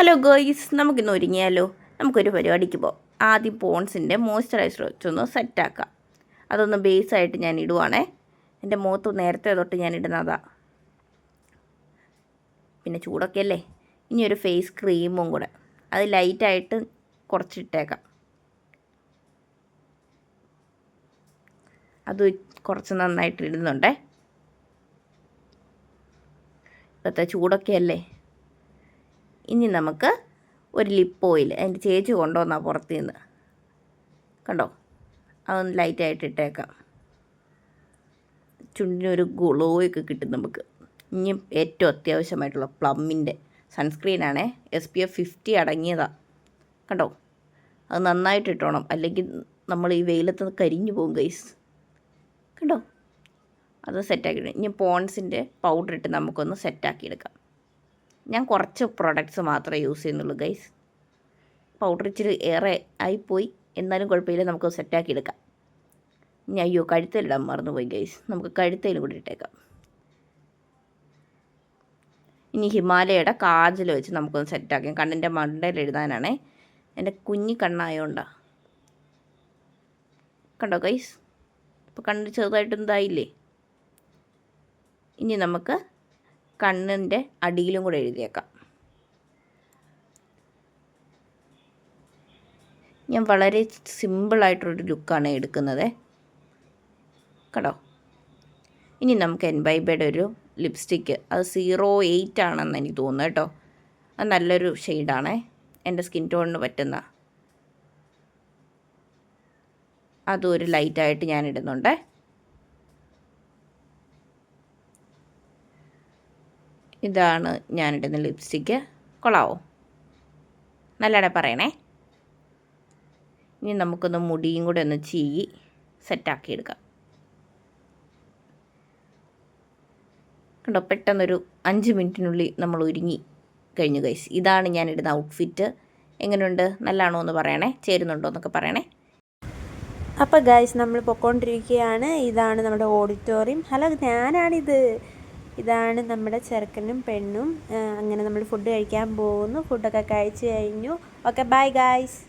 Hello ഗോയ്സ്, നമുക്കിന്ന് ഒരുങ്ങിയാലോ? നമുക്കൊരു പരിപാടിക്ക് പോകാം. ആദ്യം പോൺസിൻ്റെ മോയ്സ്ചറൈസർ വെച്ചൊന്ന് സെറ്റാക്കാം. അതൊന്ന് ബേസായിട്ട് ഞാൻ ഇടുവാണേ. എൻ്റെ മുഖത്ത് നേരത്തെ തൊട്ട് ഞാൻ ഇടുന്നതാ. പിന്നെ ചൂടൊക്കെ അല്ലേ, ഇനി ഒരു ഫേസ് ക്രീമും കൂടെ, അത് ലൈറ്റായിട്ട് കുറച്ചിട്ടേക്കാം. അത് കുറച്ച് നന്നായിട്ട് ഇടുന്നുണ്ടേ. ഇപ്പോഴത്തെ ചൂടൊക്കെ അല്ലേ. ഇനി നമുക്ക് ഒരു ലിപ്പ് ഓയിൽ, എൻ്റെ ചേച്ചി കൊണ്ടുവന്നാ പുറത്തു നിന്ന്, കണ്ടോ, അതൊന്ന് ലൈറ്റായിട്ട് ഇട്ടേക്കാം. ചുണ്ടിനൊരു ഗ്ലോയൊക്കെ കിട്ടും നമുക്ക്. ഇനി ഏറ്റവും അത്യാവശ്യമായിട്ടുള്ള പ്ലമ്മിൻ്റെ സൺസ്ക്രീനാണേ, SPF 50 അടങ്ങിയതാണ്. കണ്ടോ, അത് നന്നായിട്ട് ഇട്ടോണം, അല്ലെങ്കിൽ നമ്മൾ ഈ വെയിലത്ത് കരിഞ്ഞു പോകും ഗൈസ്. കണ്ടോ, അത് സെറ്റാക്കിയിട്ട് ഇനി പോൺസിൻ്റെ പൗഡർ ഇട്ട് നമുക്കൊന്ന് സെറ്റാക്കിയെടുക്കാം. ഞാൻ കുറച്ച് പ്രൊഡക്ട്സ് മാത്രമേ യൂസ് ചെയ്യുന്നുള്ളൂ ഗൈസ്. പൗഡർ ഇച്ചിരി ഏറെ ആയിപ്പോയി, എന്നാലും കുഴപ്പമില്ല, നമുക്ക് സെറ്റാക്കി എടുക്കാം. ഇനി അയ്യോ, കഴുത്തേലിടാൻ മറന്നുപോയി ഗൈസ്, നമുക്ക് കഴുത്തേലും കൂടി ഇട്ടേക്കാം. ഇനി ഹിമാലയയുടെ കാജൽ വെച്ച് നമുക്കൊന്ന് സെറ്റാക്കാം. കണ്ണിൻ്റെ മണ്ടയിൽ എഴുതാനാണേ, എൻ്റെ കുഞ്ഞി കണ്ണായോണ്ടാണ്. കണ്ടോ ഗൈസ്, ഇപ്പോൾ കണ്ണിന് ചെറുതായിട്ടൊന്നും ഇതായില്ലേ. ഇനി നമുക്ക് കണ്ണിൻ്റെ അടിയിലും കൂടെ എഴുതിയേക്കാം. ഞാൻ വളരെ സിമ്പിളായിട്ടൊരു ലുക്കാണ് എടുക്കുന്നത്, കേട്ടോ. ഇനി നമുക്ക് എൻബൈബയുടെ ഒരു ലിപ്സ്റ്റിക്ക്, അത് 08 ആണെന്ന് എനിക്ക് തോന്നുന്നു കേട്ടോ. അത് നല്ലൊരു ഷെയ്ഡാണേ, എൻ്റെ സ്കിൻ ടോണിന് പറ്റുന്ന. അതും ഒരു ലൈറ്റായിട്ട് ഞാൻ ഇടുന്നുണ്ട്. ഇതാണ് ഞാനിടുന്ന ലിപ്സ്റ്റിക്ക്. കൊള്ളാവോ? നല്ലതാണെ പറയണേ. ഇനി നമുക്കൊന്ന് മുടിയും കൂടെ ഒന്ന് ചീകി സെറ്റാക്കിയെടുക്കാം. കണ്ടോ, പെട്ടെന്നൊരു 5 മിനിറ്റിനുള്ളിൽ നമ്മൾ ഒരുങ്ങി കഴിഞ്ഞു ഗൈസ്. ഇതാണ് ഞാനിടുന്ന ഔട്ട്ഫിറ്റ്. എങ്ങനെയുണ്ട്, നല്ലതാണോ എന്ന് പറയണേ, ചേരുന്നുണ്ടോ എന്നൊക്കെ പറയണേ. അപ്പോൾ ഗൈസ്, നമ്മൾ പൊയ്ക്കൊണ്ടിരിക്കുകയാണ്. ഇതാണ് നമ്മുടെ ഓഡിറ്റോറിയം. ഹലോ, ഞാനാണിത്. ഇതാണ് നമ്മുടെ ചെറുക്കനും പെണ്ണും. അങ്ങനെ നമ്മൾ ഫുഡ് കഴിക്കാൻ പോകുന്നു. ഫുഡൊക്കെ കഴിച്ച് കഴിഞ്ഞു. Okay, bye guys.